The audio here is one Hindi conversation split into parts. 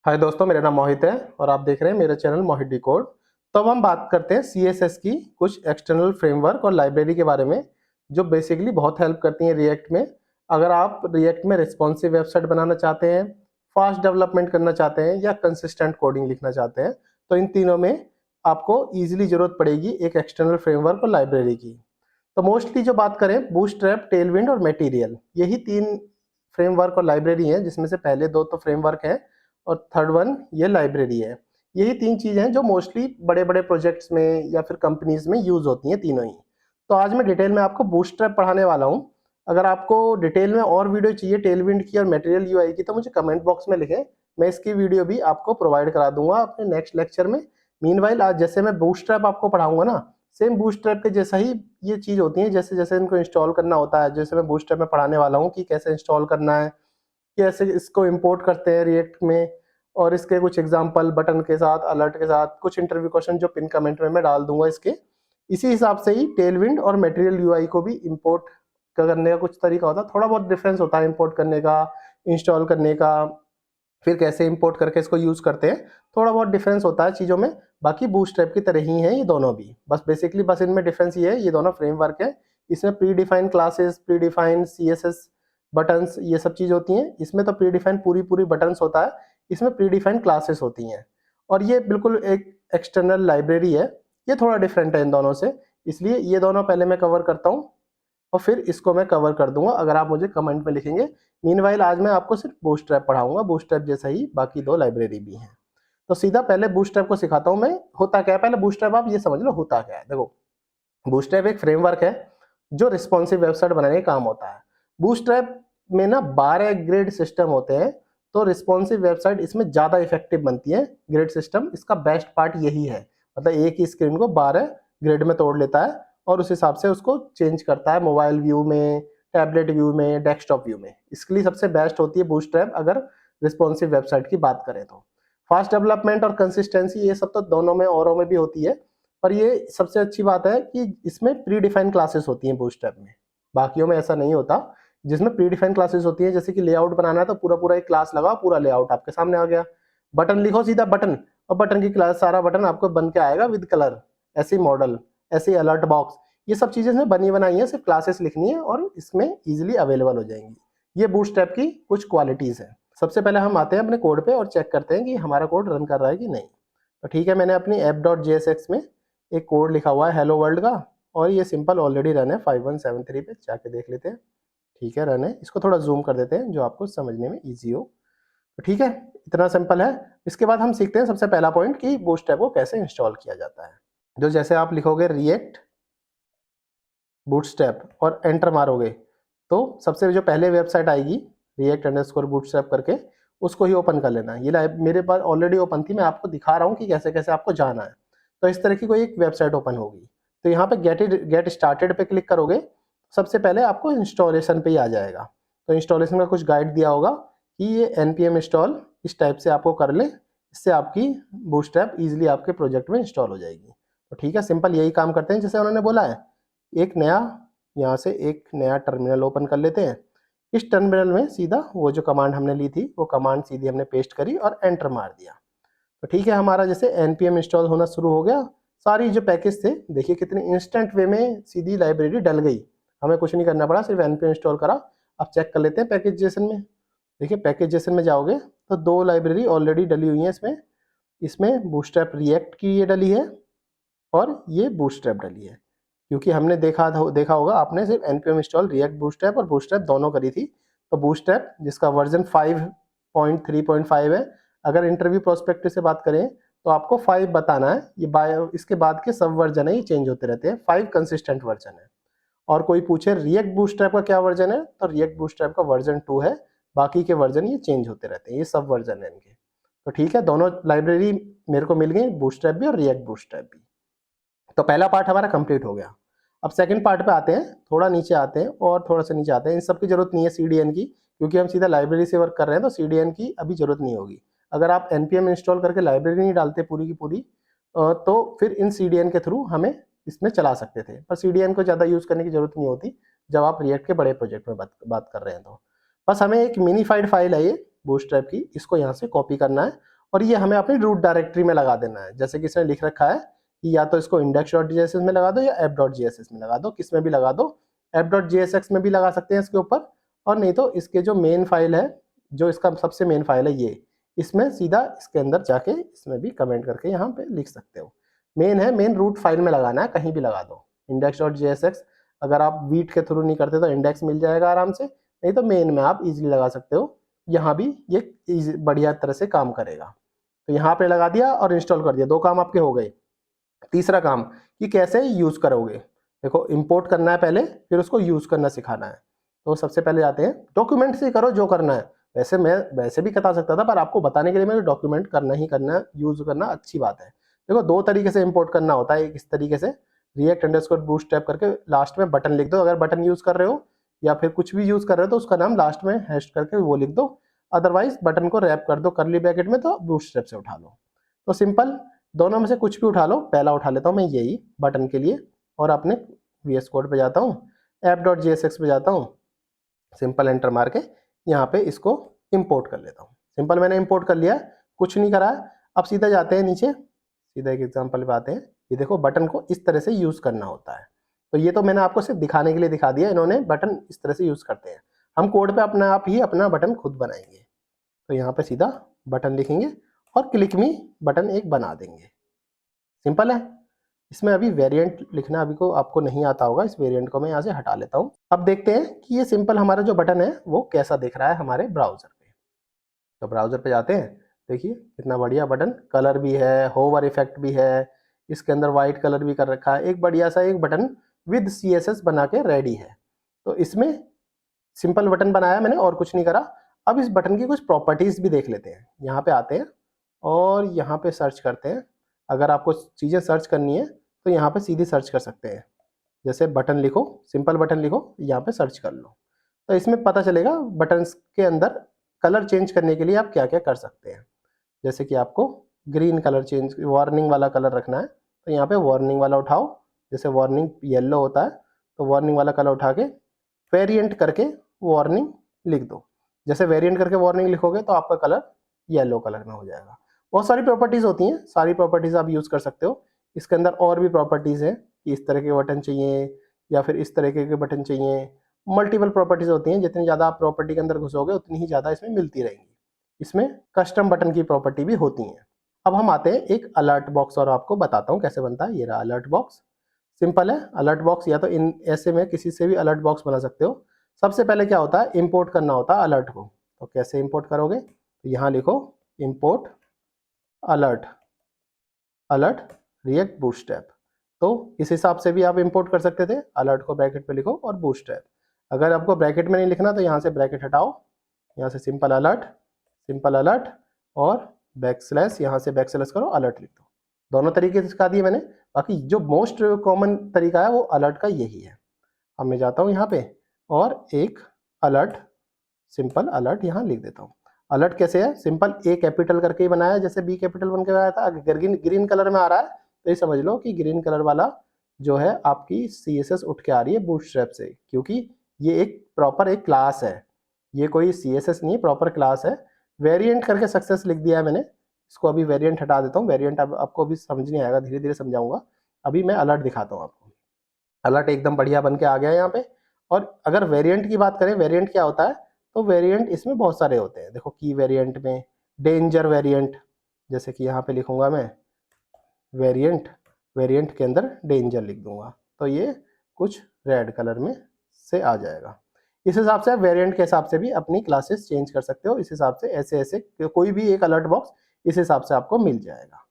हाय दोस्तों, मेरा नाम मोहित है और आप देख रहे हैं मेरा चैनल मोहित डिकोड। तो अब हम बात करते हैं सीएसएस की कुछ एक्सटर्नल फ्रेमवर्क और लाइब्रेरी के बारे में जो बेसिकली बहुत हेल्प करती हैं रिएक्ट में। अगर आप रिएक्ट में रिस्पॉन्सिव वेबसाइट बनाना चाहते हैं, फास्ट डेवलपमेंट करना चाहते हैं या कंसिस्टेंट कोडिंग लिखना चाहते हैं, तो इन तीनों में आपको ईजिली जरूरत पड़ेगी एक एक्सटर्नल फ्रेमवर्क और लाइब्रेरी की। तो मोस्टली जो बात करें, बूटस्ट्रैप, टेलविंड और मटेरियल, यही तीन फ्रेमवर्क और लाइब्रेरी हैं, जिसमें से पहले दो तो फ्रेमवर्क हैं और थर्ड वन ये लाइब्रेरी है। यही तीन चीज़ें हैं जो मोस्टली बड़े-बड़े प्रोजेक्ट्स में या फिर कंपनीज में यूज़ होती हैं, तीनों ही। तो आज मैं डिटेल में आपको बूटस्ट्रैप पढ़ाने वाला हूँ। अगर आपको डिटेल में और वीडियो चाहिए टेलविंड की और मटेरियल यूआई की, तो मुझे कमेंट बॉक्स में लिखें, मैं इसकी वीडियो भी आपको प्रोवाइड करा दूंगा अपने नेक्स्ट लेक्चर में। मीनवाइल आज जैसे मैं बूटस्ट्रैप आपको पढ़ाऊंगा ना, सेम बूटस्ट्रैप के जैसा ही ये चीज़ होती है, जैसे जैसे इनको इंस्टॉल करना होता है। जैसे मैं बूटस्ट्रैप में पढ़ाने वाला हूँ कि कैसे इंस्टॉल करना है, कैसे इसको इंपोर्ट करते हैं रिएक्ट में, और इसके कुछ एग्जांपल बटन के साथ, अलर्ट के साथ, कुछ इंटरव्यू क्वेश्चन जो पिन कमेंट में मैं डाल दूंगा इसके। इसी हिसाब से ही टेलविंड और मटेरियल यूआई को भी इंपोर्ट करने का कुछ तरीका होता है। थोड़ा बहुत डिफरेंस होता है इंपोर्ट करने का, इंस्टॉल करने का, फिर कैसे इंपोर्ट करके इसको यूज करते हैं, थोड़ा बहुत डिफरेंस होता है चीज़ों में। बाकी बूटस्ट्रैप की तरह ही हैं ये दोनों भी, बस बेसिकली बस इनमें डिफरेंस ये है, ये दोनों फ्रेमवर्क है। इसमें pre define classes, pre define CSS buttons, ये सब चीज़ होती हैं। इसमें तो प्री डिफाइन पूरी पूरी बटन्स होता है, इसमें प्री डिफाइन क्लासेस होती हैं। और ये बिल्कुल एक एक्सटर्नल लाइब्रेरी है, ये थोड़ा डिफरेंट है इन दोनों से, इसलिए ये दोनों पहले मैं कवर करता हूँ और फिर इसको मैं कवर कर दूंगा अगर आप मुझे कमेंट में लिखेंगे। मीनवाइल आज मैं आपको सिर्फ बूटस्ट्रैप पढ़ाऊंगा, बूटस्ट्रैप जैसा ही बाकी दो लाइब्रेरी भी हैं। तो सीधा पहले बूटस्ट्रैप को सिखाता हूं मैं, होता क्या है। पहले बूटस्ट्रैप आप ये समझ लो होता क्या है। देखो, बूटस्ट्रैप एक फ्रेमवर्क है जो रिस्पॉन्सिव वेबसाइट बनाने का काम होता है। बूटस्ट्रैप में ना 12 ग्रेड सिस्टम होते हैं, तो रिस्पॉन्सिव वेबसाइट इसमें ज्यादा इफेक्टिव बनती है। ग्रेड सिस्टम इसका बेस्ट पार्ट यही है, मतलब एक ही स्क्रीन को 12 ग्रेड में तोड़ लेता है और उस हिसाब से उसको चेंज करता है मोबाइल व्यू में, टैबलेट व्यू में, डेस्कटॉप व्यू में। इसके लिए सबसे बेस्ट होती है बूटस्ट्रैप अगर रिस्पॉन्सिव वेबसाइट की बात करें तो। फास्ट डेवलपमेंट और कंसिस्टेंसी ये सब तो दोनों में औरों में भी होती है, पर ये सबसे अच्छी बात है कि इसमें प्री डिफाइंड क्लासेस होती हैं बूटस्ट्रैप में। बाकियों में ऐसा नहीं होता, जिसमें प्री डिफाइंड क्लासेस होती है। जैसे कि लेआउट बनाना है तो पूरा पूरा एक क्लास लगाओ, पूरा लेआउट आपके सामने आ गया। बटन लिखो सीधा बटन, और बटन की क्लास, सारा बटन आपको बन के आएगा विद कलर। ऐसे मॉडल, ऐसे अलर्ट बॉक्स, ये सब चीजें इसमें बनी बनाई है, सिर्फ क्लासेस लिखनी है और इसमें इजीली अवेलेबल हो जाएंगी। ये बूटस्ट्रैप की कुछ क्वालिटीज है। सबसे पहले हम आते हैं अपने कोड पे और चेक करते हैं कि हमारा कोड रन कर रहा है कि नहीं। तो ठीक है, मैंने अपनी app.jsx में एक कोड लिखा हुआ है हेलो वर्ल्ड का, और ये सिंपल ऑलरेडी रन है 5173 पे, जाके देख लेते हैं। ठीक है, रन है। इसको थोड़ा जूम कर देते हैं जो आपको समझने में ईजी हो। तो ठीक है, इतना सिंपल है। इसके बाद हम सीखते हैं सबसे पहला पॉइंट कि बूटस्ट्रैप को कैसे इंस्टॉल किया जाता है। जो जैसे आप लिखोगे रिएक्ट बूटस्ट्रैप और एंटर मारोगे, तो सबसे जो पहले वेबसाइट आएगी रिएक्ट अंडरस्कोर बूटस्ट्रैप करके, उसको ही ओपन कर लेना है। ये मेरे पास ऑलरेडी ओपन थी, मैं आपको दिखा रहा हूँ कि कैसे कैसे आपको जाना है। तो इस तरह की कोई एक वेबसाइट ओपन होगी, तो यहाँ पे गेट स्टार्टेड पे क्लिक करोगे, सबसे पहले आपको इंस्टॉलेशन पे ही आ जाएगा। तो इंस्टॉलेशन का कुछ गाइड दिया होगा कि ये npm इंस्टॉल इस टाइप से आपको कर ले, इससे आपकी बूटस्ट्रैप इजीली आपके प्रोजेक्ट में इंस्टॉल हो जाएगी। तो ठीक है, सिंपल यही काम करते हैं जैसे उन्होंने बोला है। एक नया, यहाँ से एक नया टर्मिनल ओपन कर लेते हैं। इस टर्मिनल में सीधा वो जो कमांड हमने ली थी, वो कमांड सीधी हमने पेस्ट करी और एंटर मार दिया। तो ठीक है, हमारा जैसे npm इंस्टॉल होना शुरू हो गया। सारी जो पैकेज थे, देखिए कितने इंस्टेंट वे में सीधी लाइब्रेरी डल गई, हमें कुछ नहीं करना पड़ा, सिर्फ npm इंस्टॉल करा। अब चेक कर लेते हैं पैकेजेशन में। देखिए पैकेजेशन में जाओगे तो दो लाइब्रेरी ऑलरेडी डली हुई हैं इसमें। इसमें बूटस्ट्रैप रिएक्ट की ये डली है और ये बूटस्ट्रैप डली है, क्योंकि हमने देखा होगा आपने, सिर्फ npm इंस्टॉल रिएक्ट बूटस्ट्रैप और बूटस्ट्रैप दोनों करी थी। तो बूटस्ट्रैप जिसका वर्जन 5.3.5 है, अगर इंटरव्यू प्रोस्पेक्टिव से बात करें तो आपको 5 बताना है। ये इसके बाद के सब वर्जन है, ये चेंज होते रहते हैं, 5 कंसिस्टेंट वर्जन है। और कोई पूछे रिएक्ट बूटस्ट्रैप का क्या वर्जन है, तो रिएक्ट बूटस्ट्रैप का वर्जन 2 है। बाकी के वर्जन ये चेंज होते रहते हैं, ये सब वर्जन है इनके। तो ठीक है, दोनों लाइब्रेरी मेरे को मिल गई, बूटस्ट्रैप भी और रिएक्ट बूटस्ट्रैप भी। तो पहला पार्ट हमारा कंप्लीट हो गया। अब सेकंड पार्ट पे आते हैं, थोड़ा नीचे आते हैं और थोड़ा सा नीचे आते हैं। इन सब की जरूरत नहीं है CDN की, क्योंकि हम सीधा लाइब्रेरी से वर्क कर रहे हैं, तो CDN की अभी जरूरत नहीं होगी। अगर आप npm इंस्टॉल करके लाइब्रेरी नहीं डालते पूरी की पूरी, तो फिर इन CDN के थ्रू हमें इसमें चला सकते थे, पर CDN को ज़्यादा यूज़ करने की जरूरत नहीं होती जब आप रिएक्ट के बड़े प्रोजेक्ट में बात कर रहे हैं। तो बस हमें एक मिनीफाइड फाइल है ये, बूटस्ट्रैप की, इसको यहाँ से कॉपी करना है और ये हमें अपनी रूट डायरेक्टरी में लगा देना है। जैसे कि इसने लिख रखा है कि या तो इसको index.jss में लगा दो या app.jss में लगा दो, किस में भी लगा दो। app.jsx में भी लगा सकते हैं इसके ऊपर, और नहीं तो इसके जो मेन फाइल है, जो इसका सबसे मेन फाइल है ये, इसमें सीधा इसके अंदर जाके इसमें भी कमेंट करके यहाँ पे लिख सकते हो। मेन है, मेन रूट फाइल में लगाना है, कहीं भी लगा दो। index.jsx अगर आप वीट के थ्रू नहीं करते तो इंडेक्स मिल जाएगा आराम से, नहीं तो मेन में आप इजीली लगा सकते हो। यहाँ भी ये बढ़िया तरह से काम करेगा। तो यहाँ पे लगा दिया और इंस्टॉल कर दिया, 2 काम आपके हो गए। तीसरा काम कि कैसे यूज करोगे। देखो इंपोर्ट करना है पहले, फिर उसको यूज करना सिखाना है। तो सबसे पहले जाते हैं डॉक्यूमेंट से करो जो करना है। वैसे मैं वैसे भी बता सकता था, पर आपको बताने के लिए मैं डॉक्यूमेंट करना ही करना है, यूज करना अच्छी बात है। देखो 2 तरीके से इंपोर्ट करना होता है। एक इस तरीके से react_bootstrap करके लास्ट में बटन लिख दो, अगर बटन यूज कर रहे हो या फिर कुछ भी यूज कर रहे हो तो उसका नाम लास्ट में हैश करके वो लिख दो। अदरवाइज बटन को रैप कर दो करली ब्रैकेट में, तो बूटस्ट्रैप से उठा लो। तो सिंपल, दोनों में से कुछ भी उठा लो। पहला उठा लेता हूँ मैं यही बटन के लिए, और अपने VS कोड पे जाता हूँ, app.jsx पे जाता हूँ, सिंपल एंटर मार के यहाँ पे इसको इंपोर्ट कर लेता हूँ। सिंपल मैंने इंपोर्ट कर लिया, कुछ नहीं करा। अब सीधा जाते हैं नीचे, सीधा एक एग्जांपल पे आते हैं। ये देखो बटन को इस तरह से यूज करना होता है। तो ये तो मैंने आपको सिर्फ दिखाने के लिए दिखा दिया, इन्होंने बटन इस तरह से यूज करते हैं। हम कोड पे अपने आप ही अपना बटन खुद बनाएंगे। तो यहाँ पे सीधा बटन लिखेंगे और क्लिक मी बटन एक बना देंगे। सिंपल है। इसमें अभी वेरिएंट लिखना अभी को आपको नहीं आता होगा, इस वेरिएंट को मैं यहाँ से हटा लेता हूँ। अब देखते हैं कि ये सिंपल हमारा जो बटन है वो कैसा दिख रहा है हमारे ब्राउजर पे। तो ब्राउजर पे जाते हैं, देखिए कितना बढ़िया बटन, कलर भी है, होवर इफेक्ट भी है, इसके अंदर व्हाइट कलर भी कर रखा है। एक बढ़िया सा एक बटन विद CSS बना के रेडी है। तो इसमें सिंपल बटन बनाया मैंने और कुछ नहीं करा। अब इस बटन की कुछ प्रॉपर्टीज भी देख लेते हैं। यहाँ पे आते हैं और यहाँ पे सर्च करते हैं। अगर आपको चीज़ें सर्च करनी है तो यहाँ पे सीधी सर्च कर सकते हैं। जैसे बटन लिखो, सिंपल बटन लिखो, यहाँ पे सर्च कर लो। तो इसमें पता चलेगा बटन्स के अंदर कलर चेंज करने के लिए आप क्या क्या कर सकते हैं। जैसे कि आपको ग्रीन कलर चेंज, वार्निंग वाला कलर रखना है तो यहाँ पे वार्निंग वाला उठाओ। जैसे वार्निंग येलो होता है तो वार्निंग वाला कलर उठा के वेरिएंट करके वार्निंग लिख दो। जैसे वेरिएंट करके वार्निंग लिखोगे तो आपका कलर येलो कलर में हो जाएगा। बहुत सारी प्रॉपर्टीज होती हैं, सारी प्रॉपर्टीज आप यूज कर सकते हो। इसके अंदर और भी प्रॉपर्टीज है कि इस तरह के बटन चाहिए या फिर इस तरीके के बटन चाहिए। मल्टीपल प्रॉपर्टीज होती हैं, जितनी ज़्यादा आप प्रॉपर्टी के अंदर घुसोगे उतनी ही ज़्यादा इसमें मिलती रहेंगी। इसमें कस्टम बटन की प्रॉपर्टी भी होती हैं। अब हम आते हैं एक अलर्ट बॉक्स और आपको बताता हूँ कैसे बनता है। ये रहा अलर्ट बॉक्स। सिंपल है अलर्ट बॉक्स, या तो इन ऐसे में किसी से भी अलर्ट बॉक्स बना सकते हो। सबसे पहले क्या होता है, इंपोर्ट करना होता है अलर्ट को। तो कैसे इंपोर्ट करोगे, तो यहाँ लिखो import alert, alert react bootstrap. तो इस हिसाब से भी आप इंपोर्ट कर सकते थे। अलर्ट को ब्रैकेट पे लिखो और बूटस्ट्रैप। अगर आपको ब्रैकेट में नहीं लिखना तो यहाँ से ब्रैकेट हटाओ, यहाँ से सिंपल अलर्ट और बैकस्लैश, यहाँ से बैकस्लैश करो, अलर्ट लिख दो। दोनों तरीके से सिखा दिए मैंने। बाकी जो मोस्ट कॉमन तरीका है वो अलर्ट का यही है। अब मैं जाता हूँ यहाँ पे और एक अलर्ट, सिंपल अलर्ट यहाँ लिख देता हूँ। अलर्ट कैसे है, सिंपल ए कैपिटल करके ही बनाया, जैसे बी कैपिटल बन के बनाया था। अगर ग्रीन कलर में आ रहा है तो ये समझ लो कि ग्रीन कलर वाला जो है आपकी CSS उठ के आ रही है बूटस्ट्रैप से, क्योंकि ये एक प्रॉपर एक क्लास है, ये कोई CSS नहीं है, प्रॉपर क्लास है। वेरिएंट करके सक्सेस लिख दिया है मैंने, इसको अभी वेरिएंट हटा देता हूँ। वेरिएंट अब आपको अभी समझ नहीं आएगा, धीरे धीरे समझाऊंगा। अभी मैं अलर्ट दिखाता हूँ आपको। अलर्ट एकदम बढ़िया बन के आ गया यहाँ पे। और अगर वेरिएंट की बात करें, वेरिएंट क्या होता है, तो वेरिएंट इसमें बहुत सारे होते हैं। देखो की वेरिएंट में डेंजर वेरिएंट, जैसे कि यहाँ पे लिखूंगा मैं वेरिएंट, वेरिएंट के अंदर डेंजर लिख दूंगा तो ये कुछ रेड कलर में से आ जाएगा। इस हिसाब से आप वेरिएंट के हिसाब से भी अपनी क्लासेस चेंज कर सकते हो। इस हिसाब से ऐसे ऐसे कोई भी एक अलर्ट बॉक्स इस हिसाब से आपको मिल जाएगा।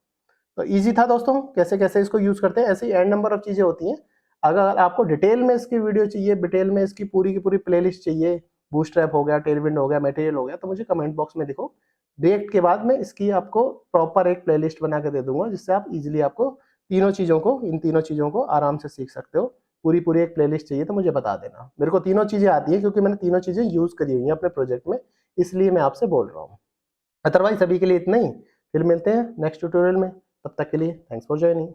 तो इजी था दोस्तों, कैसे कैसे इसको यूज करते हैं। ऐसे ही एंड नंबर ऑफ चीजें होती हैं। अगर आपको डिटेल में इसकी वीडियो चाहिए, डिटेल में इसकी पूरी की पूरी प्लेलिस्ट चाहिए, बूटस्ट्रैप हो गया, टेलविंड हो गया, मटेरियल हो गया, तो मुझे कमेंट बॉक्स में लिखो। रिएक्ट के बाद में इसकी आपको प्रॉपर एक प्लेलिस्ट बना के दे दूंगा, जिससे आप इजीली आपको तीनों चीज़ों को, इन तीनों चीज़ों को आराम से सीख सकते हो। पूरी पूरी एक प्लेलिस्ट चाहिए तो मुझे बता देना। मेरे को तीनों चीज़ें आती है क्योंकि मैंने तीनों चीज़ें यूज़ करी हुई हैं अपने प्रोजेक्ट में, इसलिए मैं आपसे बोल रहा हूँ। अदरवाइज अभी के लिए इतना ही, फिर मिलते हैं नेक्स्ट ट्यूटोरियल में। तब तक के लिए थैंक्स फॉर ज्वाइनिंग।